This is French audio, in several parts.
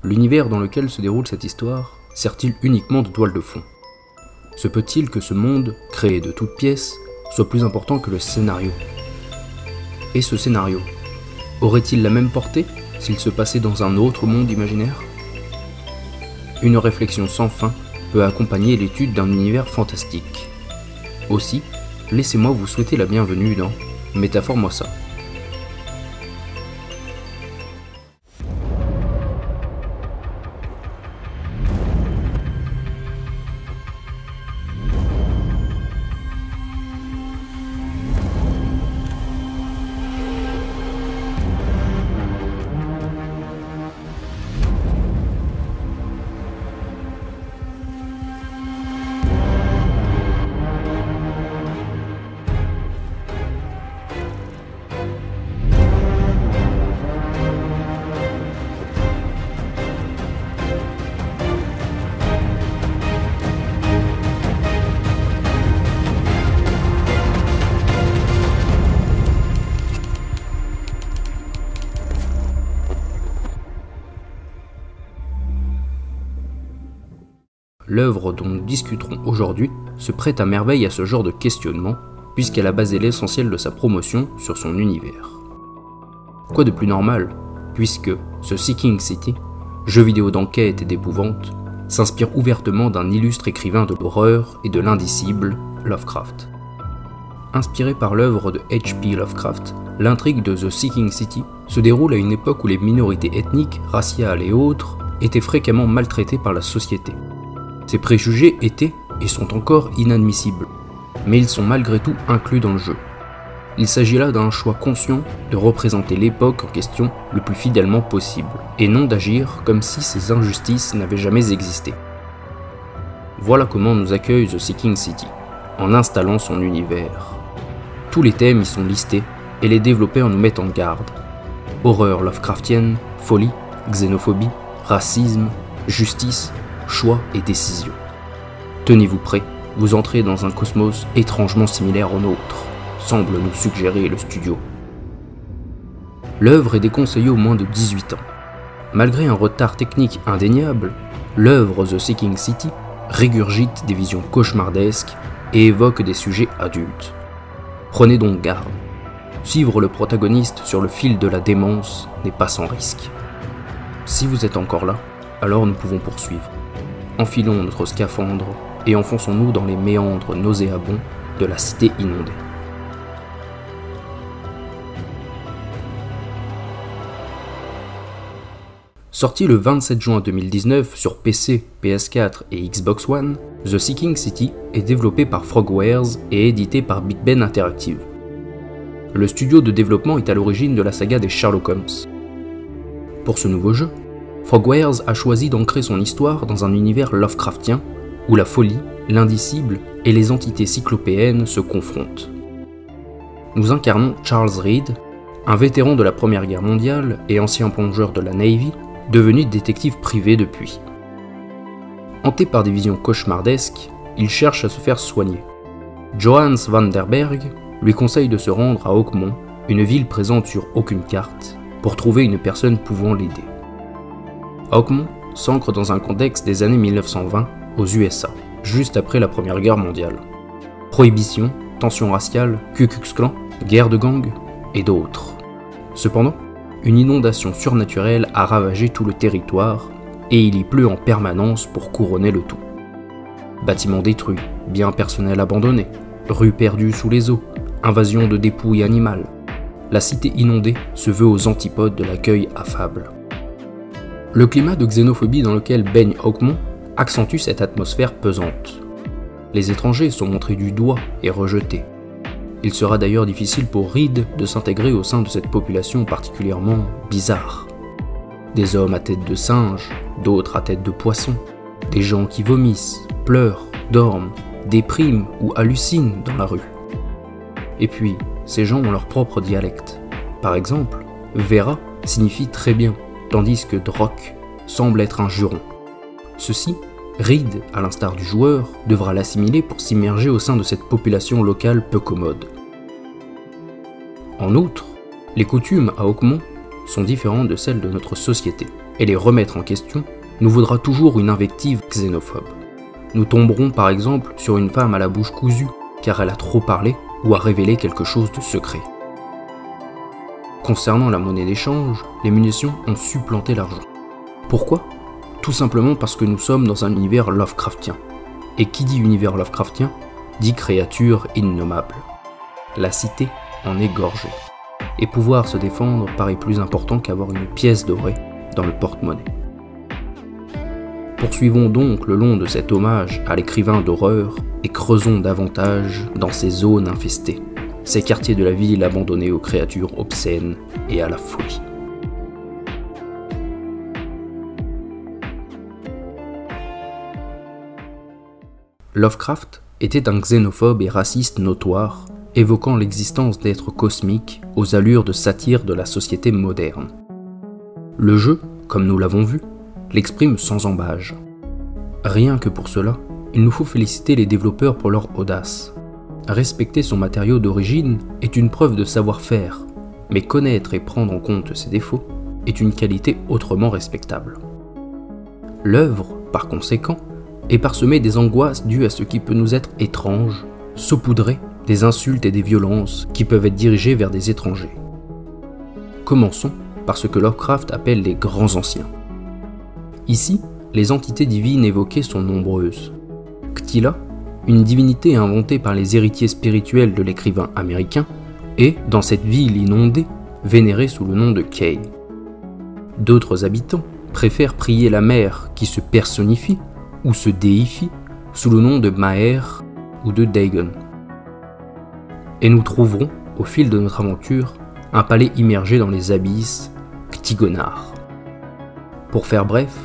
l'univers dans lequel se déroule cette histoire sert-il uniquement de toile de fond? Se peut-il que ce monde, créé de toutes pièces, soit plus important que le scénario? Et ce scénario, aurait-il la même portée s'il se passait dans un autre monde imaginaire? Une réflexion sans fin peut accompagner l'étude d'un univers fantastique. Aussi, laissez-moi vous souhaiter la bienvenue dans Métaphore-moi ça. L'œuvre dont nous discuterons aujourd'hui se prête à merveille à ce genre de questionnement, puisqu'elle a basé l'essentiel de sa promotion sur son univers. Quoi de plus normal, puisque The Seeking City, jeu vidéo d'enquête et d'épouvante, s'inspire ouvertement d'un illustre écrivain de l'horreur et de l'indicible, Lovecraft. Inspiré par l'œuvre de H.P. Lovecraft, l'intrigue de The Seeking City se déroule à une époque où les minorités ethniques, raciales et autres étaient fréquemment maltraitées par la société. Ces préjugés étaient et sont encore inadmissibles, mais ils sont malgré tout inclus dans le jeu. Il s'agit là d'un choix conscient de représenter l'époque en question le plus fidèlement possible, et non d'agir comme si ces injustices n'avaient jamais existé. Voilà comment nous accueille The Seeking City, en installant son univers. Tous les thèmes y sont listés, et les développeurs nous mettent en garde. Horreur Lovecraftienne, folie, xénophobie, racisme, justice, choix et décision. Tenez-vous prêts, vous entrez dans un cosmos étrangement similaire au nôtre, semble nous suggérer le studio. L'œuvre est déconseillée aux moins de 18 ans. Malgré un retard technique indéniable, l'œuvre The Seeking City régurgite des visions cauchemardesques et évoque des sujets adultes. Prenez donc garde. Suivre le protagoniste sur le fil de la démence n'est pas sans risque. Si vous êtes encore là, alors nous pouvons poursuivre. Enfilons notre scaphandre et enfonçons-nous dans les méandres nauséabonds de la cité inondée. Sorti le 27 juin 2019 sur PC, PS4 et Xbox One, The Seeking City est développé par Frogwares et édité par Big Ben Interactive. Le studio de développement est à l'origine de la saga des Sherlock Holmes. Pour ce nouveau jeu, Frogwares a choisi d'ancrer son histoire dans un univers Lovecraftien où la folie, l'indicible et les entités cyclopéennes se confrontent. Nous incarnons Charles Reed, un vétéran de la Première Guerre mondiale et ancien plongeur de la Navy, devenu détective privé depuis. Hanté par des visions cauchemardesques, il cherche à se faire soigner. Johannes van der Berg lui conseille de se rendre à Oakmont, une ville présente sur aucune carte, pour trouver une personne pouvant l'aider. Oakmont s'ancre dans un contexte des années 1920 aux USA, juste après la Première Guerre mondiale. Prohibition, tensions raciales, Ku Klux Klan, guerre de gangs et d'autres. Cependant, une inondation surnaturelle a ravagé tout le territoire et il y pleut en permanence pour couronner le tout. Bâtiments détruits, biens personnels abandonnés, rues perdues sous les eaux, invasion de dépouilles animales. La cité inondée se veut aux antipodes de l'accueil affable. Le climat de xénophobie dans lequel baigne Oakmont accentue cette atmosphère pesante. Les étrangers sont montrés du doigt et rejetés. Il sera d'ailleurs difficile pour Reed de s'intégrer au sein de cette population particulièrement bizarre. Des hommes à tête de singe, d'autres à tête de poisson, des gens qui vomissent, pleurent, dorment, dépriment ou hallucinent dans la rue. Et puis, ces gens ont leur propre dialecte. Par exemple, Vera signifie très bien, tandis que Drock semble être un juron. Ceci, Reed, à l'instar du joueur, devra l'assimiler pour s'immerger au sein de cette population locale peu commode. En outre, les coutumes à Oakmont sont différentes de celles de notre société, et les remettre en question nous vaudra toujours une invective xénophobe. Nous tomberons par exemple sur une femme à la bouche cousue car elle a trop parlé ou a révélé quelque chose de secret. Concernant la monnaie d'échange, les munitions ont supplanté l'argent. Pourquoi ? Tout simplement parce que nous sommes dans un univers Lovecraftien. Et qui dit univers Lovecraftien, dit créature innommable. La cité en est gorgée. Et pouvoir se défendre paraît plus important qu'avoir une pièce dorée dans le porte-monnaie. Poursuivons donc le long de cet hommage à l'écrivain d'horreur et creusons davantage dans ces zones infestées, ces quartiers de la ville abandonnés aux créatures obscènes et à la folie. Lovecraft était un xénophobe et raciste notoire, évoquant l'existence d'êtres cosmiques aux allures de satire de la société moderne. Le jeu, comme nous l'avons vu, l'exprime sans embâge. Rien que pour cela, il nous faut féliciter les développeurs pour leur audace. Respecter son matériau d'origine est une preuve de savoir-faire, mais connaître et prendre en compte ses défauts est une qualité autrement respectable. L'œuvre, par conséquent, est parsemée des angoisses dues à ce qui peut nous être étrange, saupoudrée des insultes et des violences qui peuvent être dirigées vers des étrangers. Commençons par ce que Lovecraft appelle les grands anciens. Ici, les entités divines évoquées sont nombreuses. Cthulhu, une divinité inventée par les héritiers spirituels de l'écrivain américain, est, dans cette ville inondée, vénérée sous le nom de Kay. D'autres habitants préfèrent prier la mer qui se personnifie ou se déifie sous le nom de Maer ou de Dagon. Et nous trouverons, au fil de notre aventure, un palais immergé dans les abysses, Ctigonar. Pour faire bref,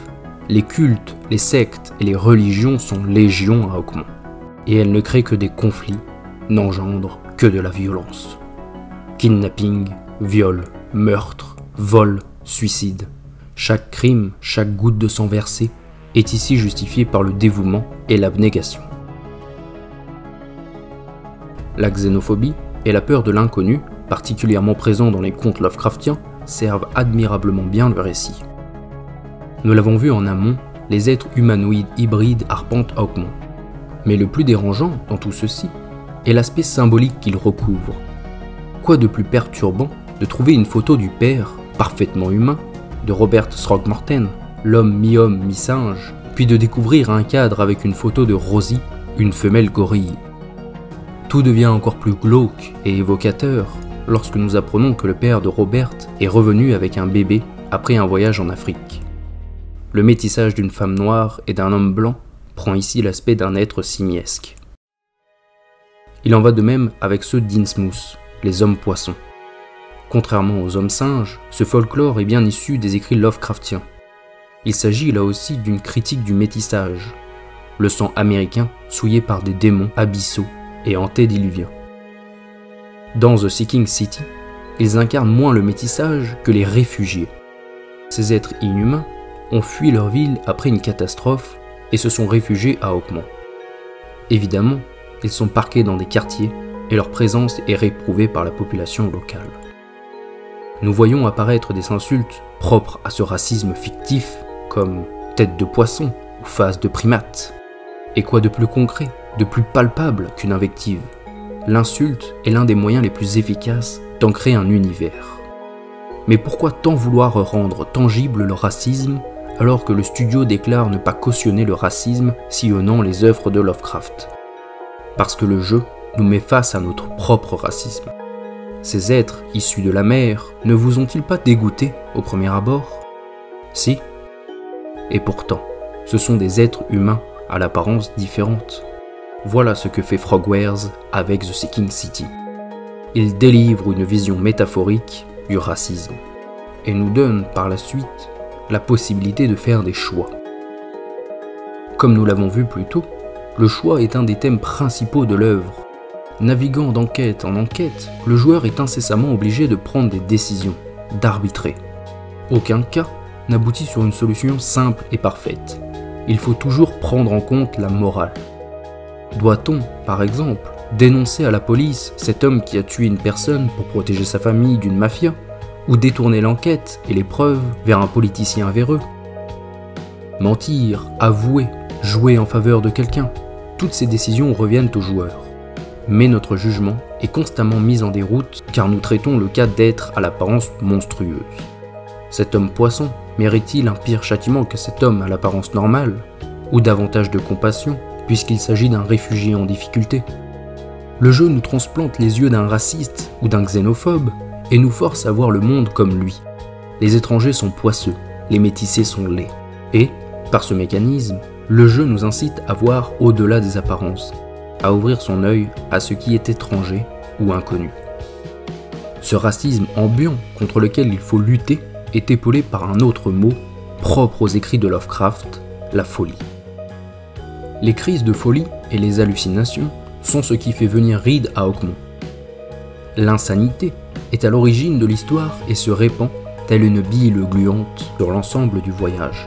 les cultes, les sectes et les religions sont légion à Hawkmont, et elles ne créent que des conflits, n'engendrent que de la violence. Kidnapping, viol, meurtre, vol, suicide. Chaque crime, chaque goutte de sang versée est ici justifié par le dévouement et l'abnégation. La xénophobie et la peur de l'inconnu, particulièrement présents dans les contes Lovecraftiens, servent admirablement bien le récit. Nous l'avons vu en amont, les êtres humanoïdes hybrides arpentent Hawkmont. Mais le plus dérangeant dans tout ceci est l'aspect symbolique qu'ils recouvrent. Quoi de plus perturbant de trouver une photo du père, parfaitement humain, de Robert Throgmorton, l'homme mi-homme mi-singe, puis de découvrir un cadre avec une photo de Rosie, une femelle gorille. Tout devient encore plus glauque et évocateur lorsque nous apprenons que le père de Robert est revenu avec un bébé après un voyage en Afrique. Le métissage d'une femme noire et d'un homme blanc prend ici l'aspect d'un être simiesque. Il en va de même avec ceux d'Innsmouth, les hommes poissons. Contrairement aux hommes singes, ce folklore est bien issu des écrits Lovecraftiens. Il s'agit là aussi d'une critique du métissage, le sang américain souillé par des démons abyssaux et antédiluviens. Dans The Seeking City, ils incarnent moins le métissage que les réfugiés. Ces êtres inhumains ont fui leur ville après une catastrophe et se sont réfugiés à Hawkmont. Évidemment, ils sont parqués dans des quartiers et leur présence est réprouvée par la population locale. Nous voyons apparaître des insultes propres à ce racisme fictif comme tête de poisson ou face de primate. Et quoi de plus concret, de plus palpable qu'une invective ? L'insulte est l'un des moyens les plus efficaces d'ancrer un univers. Mais pourquoi tant vouloir rendre tangible le racisme alors que le studio déclare ne pas cautionner le racisme sillonnant les œuvres de Lovecraft ? Parce que le jeu nous met face à notre propre racisme. Ces êtres issus de la mer ne vous ont-ils pas dégoûté au premier abord ? Si. Et pourtant, ce sont des êtres humains à l'apparence différente. Voilà ce que fait Frogwares avec The Seeking City. Il délivre une vision métaphorique du racisme et nous donne par la suite la possibilité de faire des choix. Comme nous l'avons vu plus tôt, le choix est un des thèmes principaux de l'œuvre. Naviguant d'enquête en enquête, le joueur est incessamment obligé de prendre des décisions, d'arbitrer. Aucun cas n'aboutit sur une solution simple et parfaite. Il faut toujours prendre en compte la morale. Doit-on, par exemple, dénoncer à la police cet homme qui a tué une personne pour protéger sa famille d'une mafia ? ou détourner l'enquête et les preuves vers un politicien véreux. Mentir, avouer, jouer en faveur de quelqu'un, toutes ces décisions reviennent au joueur. Mais notre jugement est constamment mis en déroute car nous traitons le cas d'êtres à l'apparence monstrueuse. Cet homme poisson mérite-t-il un pire châtiment que cet homme à l'apparence normale, ou davantage de compassion puisqu'il s'agit d'un réfugié en difficulté? Le jeu nous transplante les yeux d'un raciste ou d'un xénophobe et nous force à voir le monde comme lui. Les étrangers sont poisseux, les métissés sont laids. Et, par ce mécanisme, le jeu nous incite à voir au-delà des apparences, à ouvrir son œil à ce qui est étranger ou inconnu. Ce racisme ambiant contre lequel il faut lutter est épaulé par un autre mot, propre aux écrits de Lovecraft, la folie. Les crises de folie et les hallucinations sont ce qui fait venir Reed à Oakmont. L'insanité est à l'origine de l'histoire et se répand telle une bile gluante sur l'ensemble du voyage.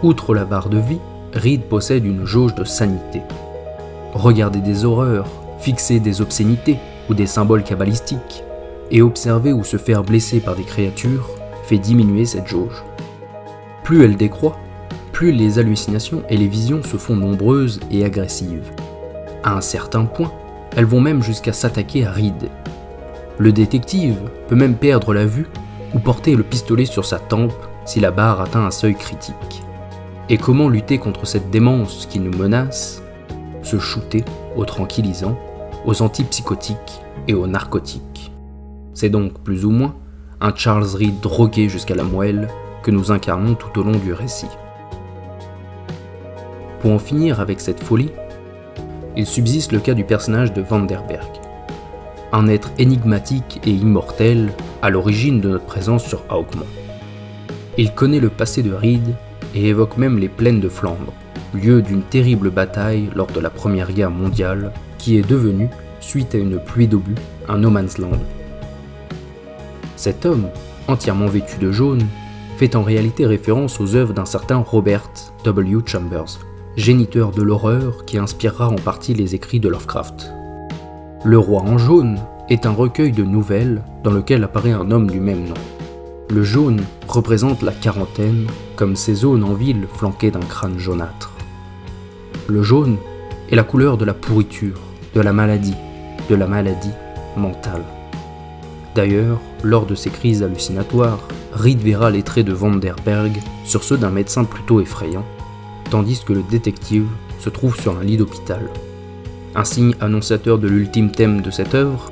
Outre la barre de vie, Reed possède une jauge de sanité. Regarder des horreurs, fixer des obscénités ou des symboles kabbalistiques, et observer ou se faire blesser par des créatures fait diminuer cette jauge. Plus elle décroît, plus les hallucinations et les visions se font nombreuses et agressives. À un certain point, elles vont même jusqu'à s'attaquer à Reed. Le détective peut même perdre la vue ou porter le pistolet sur sa tempe si la barre atteint un seuil critique. Et comment lutter contre cette démence qui nous menace? Se shooter aux tranquillisants, aux antipsychotiques et aux narcotiques. C'est donc plus ou moins un Charles Reed drogué jusqu'à la moelle que nous incarnons tout au long du récit. Pour en finir avec cette folie, il subsiste le cas du personnage de Vanderberg, un être énigmatique et immortel à l'origine de notre présence sur Hawkmont. Il connaît le passé de Reed et évoque même les plaines de Flandre, lieu d'une terrible bataille lors de la Première Guerre mondiale qui est devenue, suite à une pluie d'obus, un no man's land. Cet homme, entièrement vêtu de jaune, fait en réalité référence aux œuvres d'un certain Robert W. Chambers, géniteur de l'horreur qui inspirera en partie les écrits de Lovecraft. Le Roi en jaune est un recueil de nouvelles dans lequel apparaît un homme du même nom. Le jaune représente la quarantaine, comme ces zones en ville flanquées d'un crâne jaunâtre. Le jaune est la couleur de la pourriture, de la maladie mentale. D'ailleurs, lors de ces crises hallucinatoires, Reed verra les traits de Vanderberg sur ceux d'un médecin plutôt effrayant, tandis que le détective se trouve sur un lit d'hôpital. Un signe annonciateur de l'ultime thème de cette œuvre?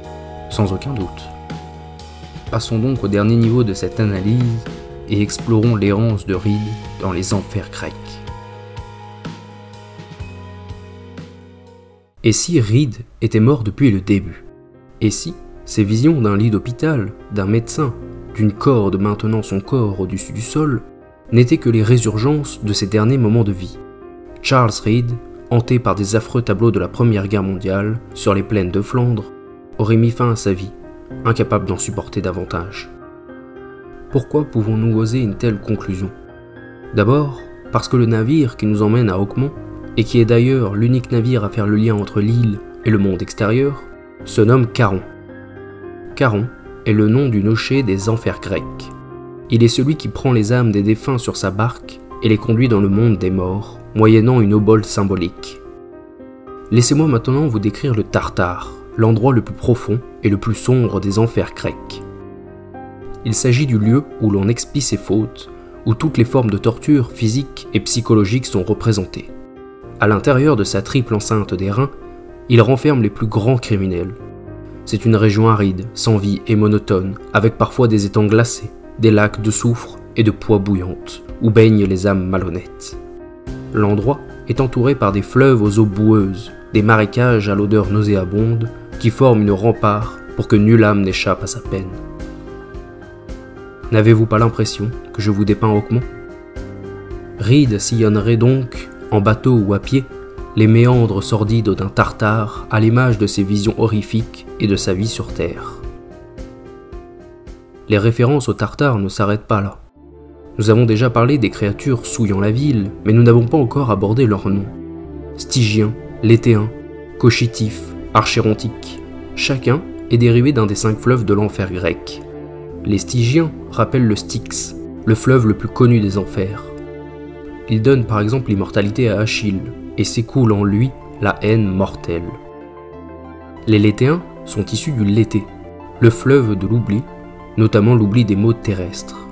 Sans aucun doute. Passons donc au dernier niveau de cette analyse et explorons l'errance de Reed dans les enfers grecs. Et si Reed était mort depuis le début? Et si ces visions d'un lit d'hôpital, d'un médecin, d'une corde maintenant son corps au-dessus du sol, n'étaient que les résurgences de ses derniers moments de vie? Charles Reed, hanté par des affreux tableaux de la Première Guerre mondiale sur les plaines de Flandre, aurait mis fin à sa vie, incapable d'en supporter davantage. Pourquoi pouvons-nous oser une telle conclusion? D'abord, parce que le navire qui nous emmène à Hawkmont, et qui est d'ailleurs l'unique navire à faire le lien entre l'île et le monde extérieur, se nomme Charon. Charon est le nom du nocher des enfers grecs. Il est celui qui prend les âmes des défunts sur sa barque et les conduit dans le monde des morts, moyennant une obole symbolique. Laissez-moi maintenant vous décrire le Tartare, l'endroit le plus profond et le plus sombre des enfers grecs. Il s'agit du lieu où l'on expie ses fautes, où toutes les formes de torture physiques et psychologiques sont représentées. À l'intérieur de sa triple enceinte d'airain, il renferme les plus grands criminels. C'est une région aride, sans vie et monotone, avec parfois des étangs glacés, des lacs de soufre et de poix bouillantes, où baignent les âmes malhonnêtes. L'endroit est entouré par des fleuves aux eaux boueuses, des marécages à l'odeur nauséabonde, qui forment une rempart pour que nulle âme n'échappe à sa peine. N'avez-vous pas l'impression que je vous dépeins Hawkmont? Reed sillonnerait donc, en bateau ou à pied, les méandres sordides d'un Tartare à l'image de ses visions horrifiques et de sa vie sur Terre. Les références au Tartare ne s'arrêtent pas là. Nous avons déjà parlé des créatures souillant la ville, mais nous n'avons pas encore abordé leurs noms. Stygiens, Létéens, Cochitifs, Archérontiques, chacun est dérivé d'un des 5 fleuves de l'enfer grec. Les Stygiens rappellent le Styx, le fleuve le plus connu des enfers. Il donne par exemple l'immortalité à Achille et s'écoule en lui la haine mortelle. Les Létéens sont issus du Léthé, le fleuve de l'oubli, notamment l'oubli des maux terrestres.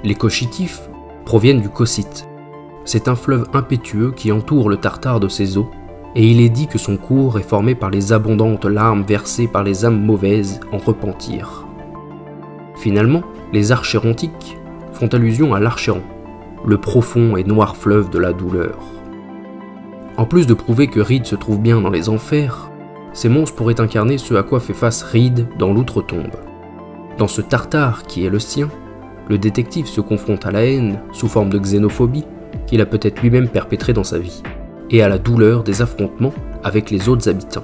Les Cochitifs proviennent du Cocyte. C'est un fleuve impétueux qui entoure le Tartare de ses eaux, et il est dit que son cours est formé par les abondantes larmes versées par les âmes mauvaises en repentir. Finalement, les archérontiques font allusion à l'Archéron, le profond et noir fleuve de la douleur. En plus de prouver que Reed se trouve bien dans les enfers, ces monstres pourraient incarner ce à quoi fait face Reed dans l'outre-tombe. Dans ce Tartare qui est le sien, le détective se confronte à la haine sous forme de xénophobie qu'il a peut-être lui-même perpétrée dans sa vie, et à la douleur des affrontements avec les autres habitants.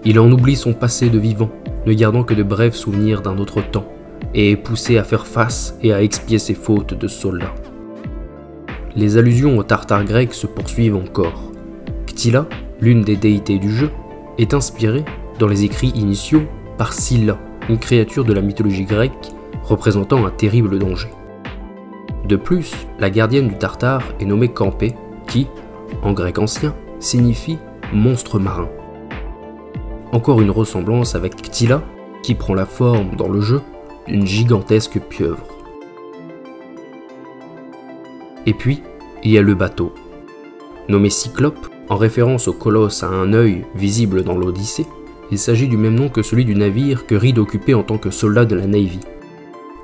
Il en oublie son passé de vivant, ne gardant que de brefs souvenirs d'un autre temps, et est poussé à faire face et à expier ses fautes de soldat. Les allusions au Tartare grec se poursuivent encore. Ctila, l'une des déités du jeu, est inspirée, dans les écrits initiaux, par Scylla, une créature de la mythologie grecque représentant un terrible danger. De plus, la gardienne du Tartare est nommée Campé, qui, en grec ancien, signifie monstre marin. Encore une ressemblance avec Ctila, qui prend la forme, dans le jeu, d'une gigantesque pieuvre. Et puis, il y a le bateau. Nommé Cyclope, en référence au colosse à un œil visible dans l'Odyssée, il s'agit du même nom que celui du navire que Reed occupait en tant que soldat de la Navy.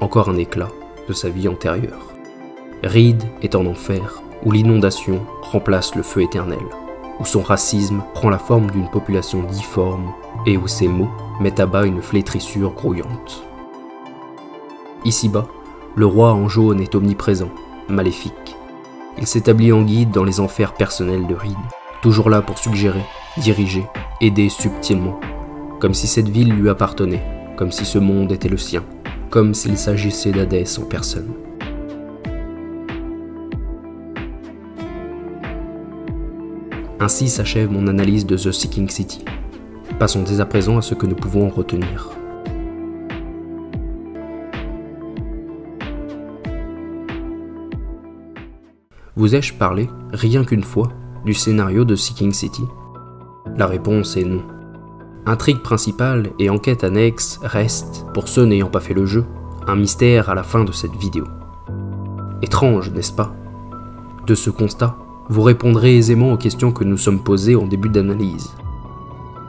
Encore un éclat de sa vie antérieure. Reed est en enfer, où l'inondation remplace le feu éternel, où son racisme prend la forme d'une population difforme et où ses mots mettent à bas une flétrissure grouillante. Ici-bas, le roi en jaune est omniprésent, maléfique. Il s'établit en guide dans les enfers personnels de Reed, toujours là pour suggérer, diriger, aider subtilement, comme si cette ville lui appartenait, comme si ce monde était le sien, comme s'il s'agissait d'Hadès en personne. Ainsi s'achève mon analyse de The Seeking City. Passons dès à présent à ce que nous pouvons en retenir. Vous ai-je parlé, rien qu'une fois, du scénario de Seeking City? La réponse est non. Intrigue principale et enquête annexe restent, pour ceux n'ayant pas fait le jeu, un mystère à la fin de cette vidéo. Étrange, n'est-ce pas? De ce constat, vous répondrez aisément aux questions que nous sommes posées en début d'analyse.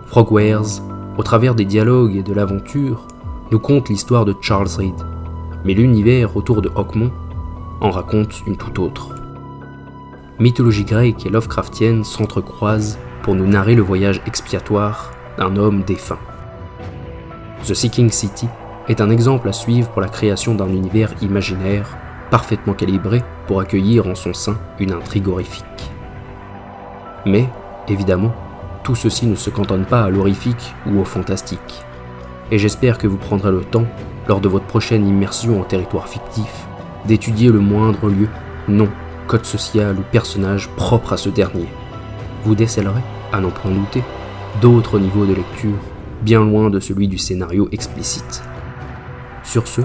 Frogwares, au travers des dialogues et de l'aventure, nous conte l'histoire de Charles Reed, mais l'univers autour de Hawkmoon en raconte une toute autre. Mythologie grecque et Lovecraftienne s'entrecroisent pour nous narrer le voyage expiatoire d'un homme défunt. The Seeking City est un exemple à suivre pour la création d'un univers imaginaire parfaitement calibré pour accueillir en son sein une intrigue horrifique. Mais, évidemment, tout ceci ne se cantonne pas à l'horrifique ou au fantastique. Et j'espère que vous prendrez le temps, lors de votre prochaine immersion en territoire fictif, d'étudier le moindre lieu, nom, code social ou personnage propre à ce dernier. Vous décèlerez, à n'en point douter, d'autres niveaux de lecture, bien loin de celui du scénario explicite. Sur ce,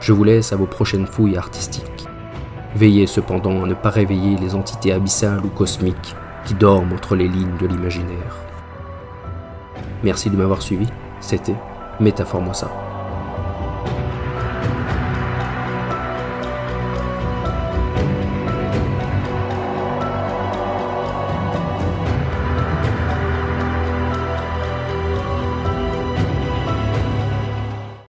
je vous laisse à vos prochaines fouilles artistiques. Veillez cependant à ne pas réveiller les entités abyssales ou cosmiques qui dorment entre les lignes de l'imaginaire. Merci de m'avoir suivi, c'était Métaphore-moi ça.